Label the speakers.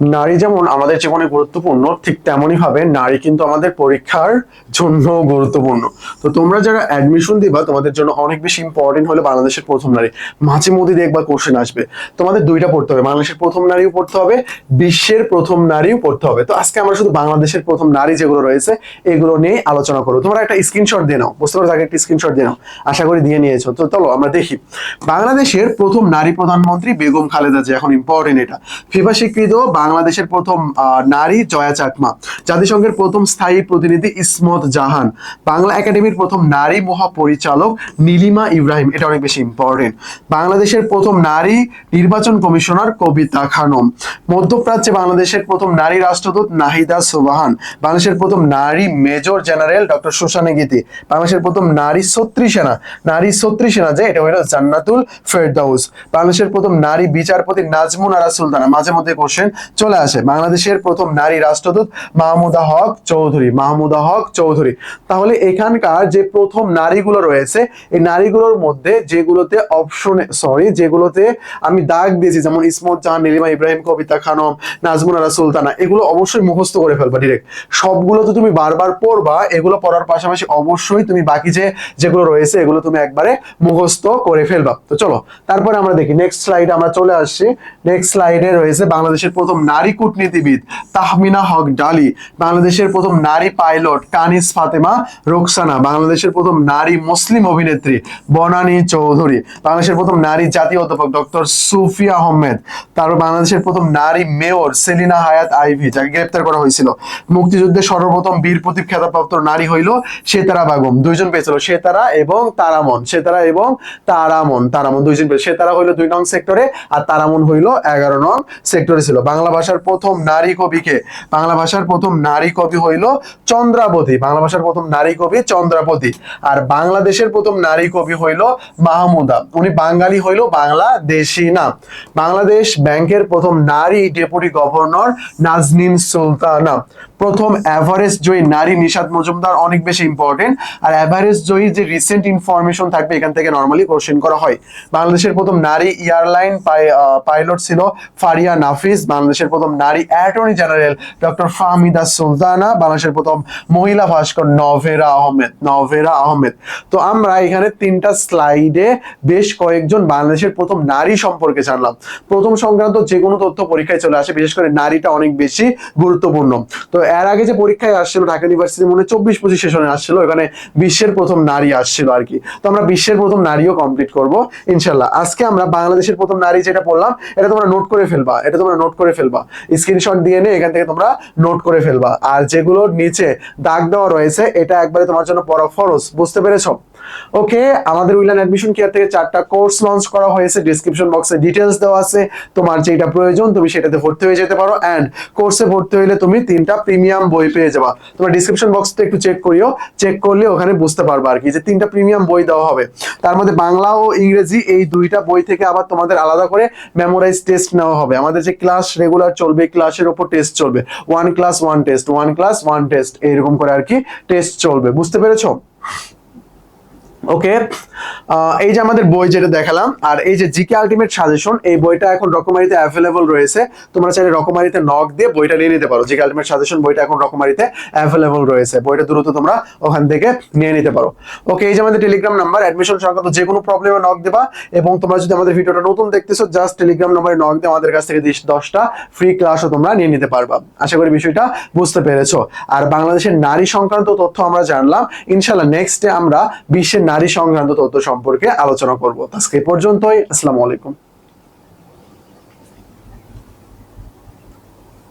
Speaker 1: নারী যেমন আমাদের জীবনে গুরুত্বপূর্ণ, ঠিক তেমনই ভাবে নারী কিন্তু আমাদের পরীক্ষার জন্য গুরুত্বপূর্ণ। তো তোমরা যারা অ্যাডমিশন দিবা, তোমাদের জন্য অনেক বেশি ইম্পর্টেন্ট হলো বাংলাদেশের প্রথম নারী। মাঝে মধ্যে দেখবা কোশ্চেন আসবে, তোমাদের দুইটা পড়তে হবে, বাংলাদেশের প্রথম নারীও পড়তে হবে, বিশ্বের প্রথম নারীও পড়তে হবে। তো আজকে আমরা শুধু বাংলাদেশের প্রথম নারী যেগুলো রয়েছে এগুলো নিয়ে আলোচনা করবো। তোমরা একটা স্ক্রিনশট দিয়ে নাও, বুঝতে পারছো, আগে একটা স্ক্রিনশট দিয়ে নাও, আশা করি দিয়ে নিয়েছো। তো চলো আমরা দেখি। বাংলাদেশের প্রথম নারী প্রধানমন্ত্রী বেগম খালেদা জিয়া, এখন ইম্পর্টেন্ট এটা। ফিফা স্বীকৃত বাংলাদেশের প্রথম নারী জয়া চাকমা। জাতিসংঘের প্রথম স্থায়ী প্রতিনিধি ইসমত জাহান। বাংলা একাডেমির প্রথম নারী মহাপরিচালক নীলিমা ইব্রাহিম, এটা অনেক বেশি ইম্পর্টেন্ট। বাংলাদেশের প্রথম নারী নির্বাচন কমিশনার কবিতা খানম। মধ্যপ্রাচ্যে বাংলাদেশের প্রথম নারী রাষ্ট্রদূত নাহিদা সুবাহান। বাংলাদেশের প্রথম নারী মেজর জেনারেল ডক্টর সুসানে গীতি। বাংলাদেশের প্রথম নারী ছত্রী সেনা যে এটা হলো জান্নাতুল ফেরদাউস। বাংলাদেশের প্রথম নারী বিচারপতি নাজমুন আরা সুলতানা, মাঝে মধ্যে কোশ্চেন চলে আসে। বাংলাদেশের প্রথম নারী রাষ্ট্রদূত মাহমুদা হক চৌধুরী। তাহলে এখানকার যে প্রথম নারীগুলো রয়েছে, এই নারীগুলোর মধ্যে যেগুলোতে আমি দাগ দিয়েছি, যেমন ইসমত জাহান, নীলিমা ইব্রাহিম, কবিতা খানম, নাজমুন আরা সুলতানা, এগুলো অবশ্যই মুখস্থ করে ফেলবা ডিরেক্ট। সবগুলো তো তুমি বারবার পড়বা, এগুলো পড়ার পাশাপাশি অবশ্যই তুমি বাকি যেগুলো রয়েছে এগুলো তুমি একবারে মুখস্থ করে ফেলবা। তো চলো তারপরে আমরা দেখি, নেক্সট স্লাইডে আমরা চলে আসছি। নেক্সট স্লাইডে রয়েছে বাংলাদেশের প্রথম নারী কূটনীতিবিদ তাহমিনা হক ডালি। বাংলাদেশের প্রথম নারী পাইলট কানিস ফাতেমা রোকসানা। বাংলাদেশের প্রথম নারী মুসলিম অভিনেত্রী বনানী চৌধুরী। বাংলাদেশের প্রথম নারী জাতীয় অধ্যাপক ডক্টর সুফিয়া আহমেদ। তারপর বাংলাদেশের প্রথম নারী মেয়র সেলিনা হায়াত আইভি, যাকে গ্রেপ্তার করা হয়েছিল। মুক্তিযুদ্ধে সর্বপ্রথম বীর প্রতীক খেতাবপ্রাপ্ত নারী হইল সেতারা বেগম। দুইজন পেয়েছিল, সেতারা এবং তারামন দুইজন পেয়েছিল। সেতারা হইল 2 নং সেক্টরে আর তারামন হইল 11 নং সেক্টরে ছিল। বাংলা ভাষার প্রথম নারী কবিকে, বাংলা ভাষার প্রথম নারী কবি হইল চন্দ্রাবতী। বাংলা ভাষার প্রথম নারী কবি চন্দ্রাবতী। আর বাংলাদেশের প্রথম নারী কবি হইল মাহমুদা, উনি বাঙালি হইল বাংলাদেশি না। বাংলাদেশ ব্যাংকের প্রথম নারী ডেপুটি গভর্নর নাজনীন সুলতানা। প্রথম এভারেস্ট জয়ী নারী নিশাত মজুমদার, অনেক বেশি ইম্পর্টেন্ট। আর এভারেস্ট জয়ী যে রিসেন্ট ইনফরমেশন থাকবে এখান থেকে নরমালি কোশ্চেন করা হয়। বাংলাদেশের প্রথম নারী এয়ারলাইন পাইলট ছিল ফারিয়া নাফিস। বাংলাদেশের প্রথম নারী attorney general doctor Fahmida Sultana. বাংলাদেশের প্রথম মহিলা ভাস্কর নভেরা আহমেদ। তো আমরা এখানে 3টা স্লাইডে বেশ কয়েকজন বাংলাদেশের প্রথম নারী সম্পর্কে জানলাম। প্রথম সংক্রান্ত যে কোনো তথ্য পরীক্ষায় চলে আসে, বিশেষ করে নারীটা অনেক বেশি গুরুত্বপূর্ণ। তো এর আগে যে পরীক্ষায় আসছিল ঢাকা ইউনিভার্সিটি মনে 24-25 সেশনে আসছিল, এখানে বিশ্বের প্রথম নারী আসছিল আর কি। তো আমরা বিশ্বের প্রথম নারীও কমপ্লিট করব ইনশাল্লাহ। আজকে আমরা বাংলাদেশের প্রথম নারী যেটা পড়লাম এটা তোমরা নোট করে ফেলবা, স্ক্রিনশট দিয়ে নিয়ে এখান থেকে তোমরা নোট করে ফেলবা। আর যেগুলোর নিচে দাগ দেওয়া রয়েছে এটা একবারে তোমার জন্য পড়া ফরজ, বুঝতে পেরেছো? ওকে, আমাদের উইলান অ্যাডমিশন কেয়ার থেকে 4টা কোর্স লঞ্চ করা হয়েছে। ডিসক্রিপশন বক্সে ডিটেলস দেওয়া আছে, তোমার যেটা প্রয়োজন তুমি সেটাতে ভর্তি হয়ে যেতে পারো। এন্ড কোর্সে ভর্তি হইলে তুমি 3টা প্রিমিয়াম বই পেয়ে যাবা। তোমার ডিসক্রিপশন বক্সটা একটু চেক করলে ওখানে বুঝতে পারবা আর কি, যে 3টা প্রিমিয়াম বই দেওয়া হবে। তার মধ্যে বাংলা ও ইংরেজি এই 2টা বই থেকে আবার তোমাদের আলাদা করে মেমোরাইজ টেস্ট নেওয়া হবে। আমাদের যে ক্লাস রেগুলার চলবে, ক্লাসের উপর টেস্ট চলবে, 1 ক্লাস 1 টেস্ট এরকম করে আর কি টেস্ট চলবে, বুঝতে পেরেছো? ওকে, এই যে আমাদের বই যেটা দেখালাম, আর এই যে জিকে আলটিমেট সাজেশন, এই বইটা এখন রকমারিতে অ্যাভেলেবল রয়েছে। তোমরা চাইলে রকমারিতে নক দিয়ে বইটা নিয়ে নিতে পারো। জিকে আলটিমেট সাজেশন বইটা এখন রকমারিতে অ্যাভেলেবল রয়েছে, বইটা দ্রুত তোমরা ওখান থেকে নিয়ে নিতে পারো। ওকে, এই যে আমাদের টেলিগ্রাম নাম্বার, অ্যাডমিশন সংক্রান্ত যে কোনো প্রবলেমে নক দেবা। এবং তোমরা যদি আমাদের ভিডিওটা নতুন দেখতেছো, জাস্ট টেলিগ্রাম নাম্বারে নক দিয়ে আমাদের কাছ থেকে 10টা ফ্রি ক্লাসও তোমরা নিয়ে নিতে পারবা। আশা করি বিষয়টা বুঝতে পেরেছো। আর বাংলাদেশের নারী সংক্রান্ত তথ্য আমরা জানলাম, ইনশাআল্লাহ নেক্সটে আমরা বিশ্বের নারী সংক্রান্ত তথ্য সম্পর্কে আলোচনা করব। আজকে পর্যন্তই, আসসালামু আলাইকুম।